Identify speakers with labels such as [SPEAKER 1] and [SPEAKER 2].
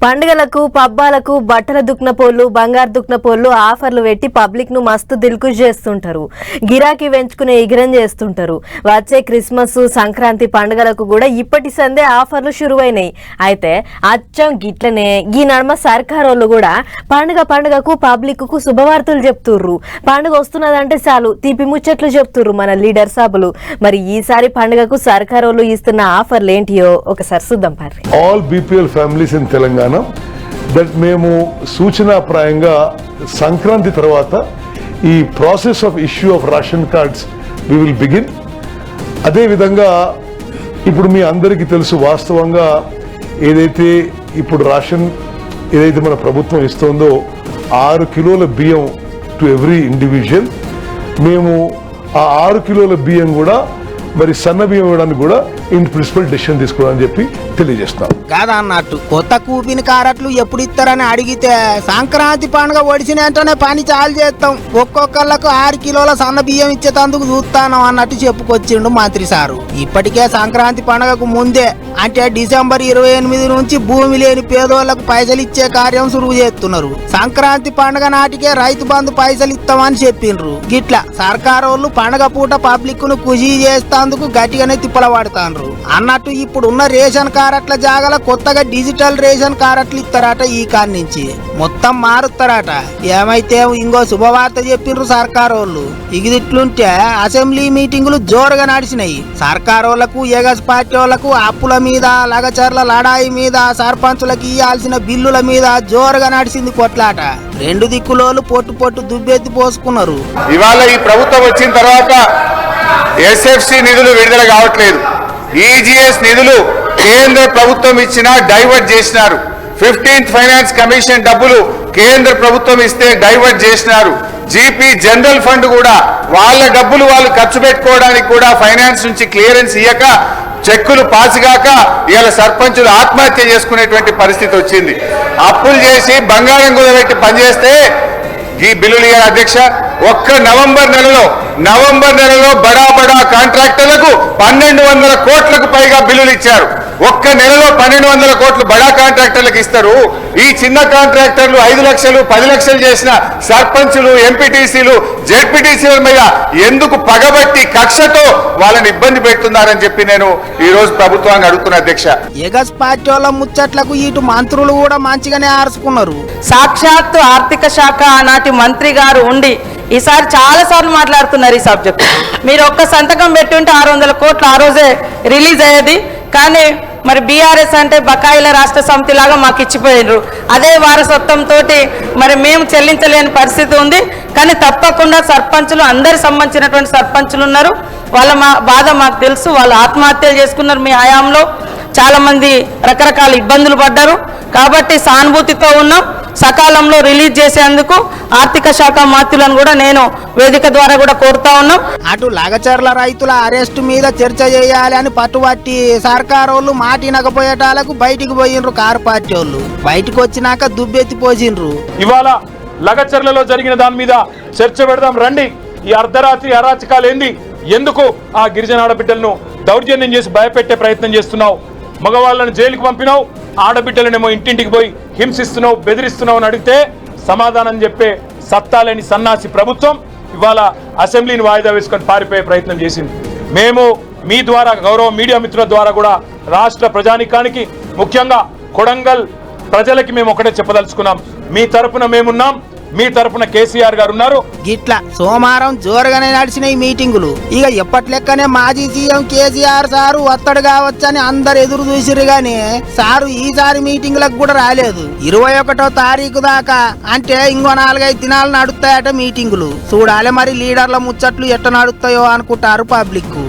[SPEAKER 1] పండుగలకు పబ్బాలకు బట్టల దుక్నపోళ్ళు బంగారు దుక్నపోళ్ళు ఆఫర్లు పెట్టి పబ్లిక్ ను మస్తు దిల్కుష్ చేస్తుంటారు. గిరాకీ పెంచుకునే ఇగ్రం చేస్తుంటారు. వచ్చే క్రిస్మస్ సంక్రాంతి పండుగలకు కూడా ఇప్పటి సందే ఆఫర్లు షురువైనాయి. అయితే అచ్చం గిట్లనే ఈ నడుమ సర్కారోళ్ళు కూడా పండుగకు పబ్లిక్ కు శుభవార్తలు చెప్తుర్రు. పండుగ వస్తున్నదంటే చాలు తీపి ముచ్చట్లు చెప్తుర్రు మన లీడర్ సభలు. మరి ఈసారి పండుగకు సర్కారోళ్ళు ఇస్తున్న ఆఫర్లు ఏంటియో ఒకసారి చూద్దాం. పారి
[SPEAKER 2] all BPL families in Telangana that మేము సూచనాప్రాయంగా సంక్రాంతి తర్వాత ఈ process of issue of ration cards we will begin. అదేవిధంగా ఇప్పుడు మీ అందరికీ తెలుసు వాస్తవంగా ఏదైతే ఇప్పుడు రేషన్ ఏదైతే మన ప్రభుత్వం ఇస్తుందో 6 కిలోల బియ్యం టు ఎవ్రీ ఇండివిజువల్, మేము ఆ 6 కిలోల బియ్యం కూడా మరి సన్న బియ్యం ఇవ్వడానికి కూడా ఇన్ ప్రిన్సిపల్ డెసిషన్ తీసుకోవాలని చెప్పి తెలియజేస్తాం.
[SPEAKER 3] కాదా అన్నట్టు కొత్త కూపిన కారట్లు ఎప్పుడు ఇస్తారని అడిగితే సంక్రాంతి పండుగ ఒడిసిన వెంటనే పని చాలు చేస్తాం, ఒక్కొక్కళ్ళకు 6 కిలోల సన్న బియ్యం ఇచ్చేటందుకు చూస్తాను అన్నట్టు చెప్పుకొచ్చిండు మంత్రి సారు. ఇప్పటికే సంక్రాంతి పండుగకు ముందే అంటే డిసెంబర్ 28 నుంచి భూమి లేని పేదోళ్లకు పైసలు ఇచ్చే కార్యం సురువు చేస్తున్నారు. సంక్రాంతి పండుగ నాటికే రైతు బంధు పైసలు ఇస్తామని చెప్పిండ్రు. గిట్లా సర్కారోళ్ళు పండుగ పూట పబ్లిక్ ను ఖుషీ చేస్తేందుకు గట్టిగానే తిప్పల పడతాండ్రు అన్నట్టు. ఇప్పుడున్న రేషన్ కార్డుల జాగల కొత్తగా డిజిటల్ రేషన్ కార్డులు ఇస్తారట. ఈ కాడి నుంచి మొత్తం మారుతారట. ఏమైతే ఇంకో శుభవార్త చెప్పిండ్రు సర్కారోళ్ళు. ఇగిట్లుంటే అసెంబ్లీ మీటింగులు జోరుగా నడిచినాయి. సర్కారోళ్లకు ఎగస్ పార్టీ వాళ్లకు అప్పుల మీద లగచర్ల లడాయి మీద సర్పంచులకు ఇయ్యాల్సిన బిల్లుల మీద జోరుగా నడిచింది కొట్లాట. రెండు దిక్కులోలు పొట్టు దుబ్బెత్తి పోసుకున్నారు.
[SPEAKER 4] ఇవాళ ఈ ప్రభుత్వం వచ్చిన తర్వాత ఎస్ఎఫ్సి నిధులు విడుదల కావట్లేదు. ఈజీఎస్ నిధులు కేంద్ర ప్రభుత్వం ఇచ్చినా డైవర్ట్ చేసినారు. 15th ఫైనాన్స్ కమిషన్ డబ్బులు కేంద్ర ప్రభుత్వం ఇస్తే డైవర్ట్ చేసినారు. జీపీ జనరల్ ఫండ్ కూడా వాళ్ళ డబ్బులు వాళ్ళు ఖర్చు పెట్టుకోవడానికి కూడా ఫైనాన్స్ నుంచి క్లియరెన్స్ ఇయ్యక చెక్కులు పాసిగాక ఇవాళ సర్పంచులు ఆత్మహత్య చేసుకునేటువంటి పరిస్థితి వచ్చింది. అప్పులు చేసి బంగారం కుదబెట్టి పనిచేస్తే ఈ బిల్లులు ఇయ్యాలి అధ్యక్ష. ఒక్క నవంబర్ నెలలో బడా కాంట్రాక్టర్లకు 1200 కోట్లకు పైగా బిల్లులు ఇచ్చారు. ఒక్క నెలలో 1200 కోట్లు బడా కాంట్రాక్టర్లకు ఇస్తారు. ఈ చిన్న కాంట్రాక్టర్లు 5 లక్షలు 10 లక్షలు చేసిన సర్పంచులు ఎంపీటీసీలు జెడ్పీటీసీల మీద ఎందుకు పగబట్టి కక్షతో వాళ్ళని ఇబ్బంది పెడుతున్నారని చెప్పి నేను ఈ రోజు ప్రభుత్వాన్ని అడుగుతున్నా అధ్యక్ష.
[SPEAKER 3] ఎగస్ పార్టీ వాళ్ళ ముచ్చట్లకు ఇటు మంత్రులు కూడా మంచిగానే ఆర్చుకున్నారు.
[SPEAKER 5] సాక్షాత్తు ఆర్థిక శాఖ ఆనాటి మంత్రి గారు ఉండి ఈసారి చాలా సార్లు మాట్లాడుతున్నారు ఈ సబ్జెక్ట్. మీరు ఒక్క సంతకం పెట్టి ఉంటే 600 కోట్లు ఆ రోజే రిలీజ్ అయ్యేది. కానీ మరి బీఆర్ఎస్ అంటే బకాయిల రాష్ట్ర సమితి లాగా మాకు ఇచ్చిపోయినరు. అదే వారసత్వంతో మరి మేము చెల్లించలేని పరిస్థితి ఉంది. కానీ తప్పకుండా సర్పంచులు అందరికి సంబంధించినటువంటి సర్పంచులు ఉన్నారు. వాళ్ళ బాధ మాకు తెలుసు. వాళ్ళు ఆత్మహత్యలు చేసుకున్నారు. మీ హయాంలో చాలా మంది రకరకాల ఇబ్బందులు పడ్డారు. కాబట్టి సానుభూతితో ఉన్నాం. సకాలంలో రిలీజ్ చేసేందుకు ఆర్థిక శాఖ మంత్రులను కూడా నేను వేదిక ద్వారా కూడా కోరుతా ఉన్నాం.
[SPEAKER 3] అటు లగచర్ల రైతుల అరెస్టు మీద చర్చ చేయాలి అని పట్టుబట్టి సర్కారోళ్ళు మాటినకపోయేటాలకు బయటికి పోయినరు. కారు పార్టీ వాళ్ళు బయటకు వచ్చినాక దుబ్బెత్తి పోసిండ్రు.
[SPEAKER 6] ఇవాళ లగచర్లలో జరిగిన దాని మీద చర్చ పెడదాం రండి. ఈ అర్ధరాత్రి అరాచకాలు ఏంది? ఎందుకు ఆ గిరిజన ఆడబిడ్డలను దౌర్జన్యం చేసి భయపెట్టే ప్రయత్నం చేస్తున్నావు? మగవాళ్ళని జైలుకు పంపినావు, ఆడబిడ్డలనేమో ఇంటింటికి పోయి హింసిస్తున్నావు, బెదిరిస్తున్నావు అని అడిగితే సమాధానం చెప్పే సత్తాలేని సన్నాసి ప్రభుత్వం ఇవాళ అసెంబ్లీని వాయిదా వేసుకొని పారిపోయే ప్రయత్నం చేసింది. మేము మీ ద్వారా గౌరవ మీడియా మిత్రుల ద్వారా కూడా రాష్ట్ర ప్రజానికానికి ముఖ్యంగా కొడంగల్ ప్రజలకి మేము ఒకటే చెప్పదలుచుకున్నాం. మీ తరపున మేమున్నాం, మీ తరపున కేసీఆర్ గారు ఉన్నారు.
[SPEAKER 3] గిట్లా సోమవారం జోరుగానే నడిచిన ఈ మీటింగులు ఇక ఎప్పట్లెక్కనే మాజీ సీఎం కేసీఆర్ సారు ఒత్తడు కావచ్చని అందరు ఎదురు చూసిరు. గాని సారు ఈసారి మీటింగులకు కూడా రాలేదు. 21వ తారీఖు దాకా అంటే ఇంకో 4-5 దినాలు నడుస్తాయట మీటింగులు. చూడాలి మరి లీడర్ల ముచ్చట్లు ఎట్ట నడుస్తాయో అనుకుంటారు పబ్లిక్.